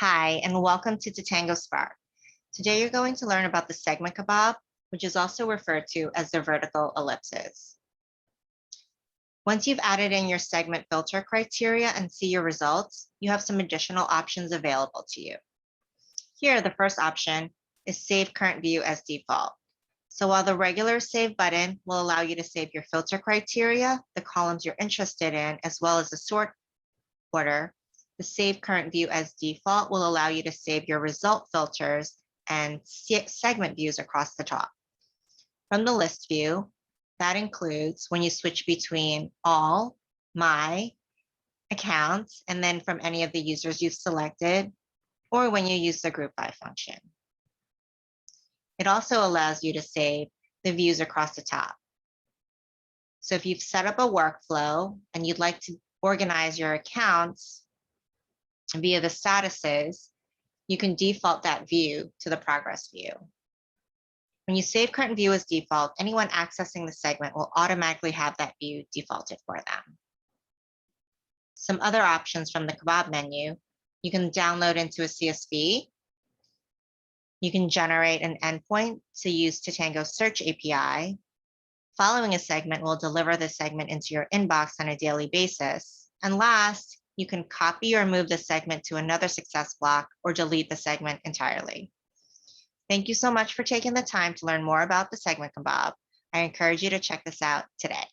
Hi, and welcome to Tango Spark. Today you're going to learn about the segment kabob, which is also referred to as the vertical ellipses. Once you've added in your segment filter criteria and see your results, you have some additional options available to you. Here, the first option is Save Current View as default. So while the regular Save button will allow you to save your filter criteria, the columns you're interested in, as well as the sort order, the Save Current View as default will allow you to save your result filters and segment views across the top. From the list view, that includes when you switch between all, my, accounts, and then from any of the users you've selected, or when you use the group by function. It also allows you to save the views across the top. So if you've set up a workflow and you'd like to organize your accounts via the statuses, you can default that view to the progress view. When you save current view as default, anyone accessing the segment will automatically have that view defaulted for them. Some other options from the Kabob menu: you can download into a CSV. You can generate an endpoint to use Tatango Search API. Following a segment will deliver the segment into your inbox on a daily basis. And last, you can copy or move the segment to another success block or delete the segment entirely. Thank you so much for taking the time to learn more about the segment kabob. I encourage you to check this out today.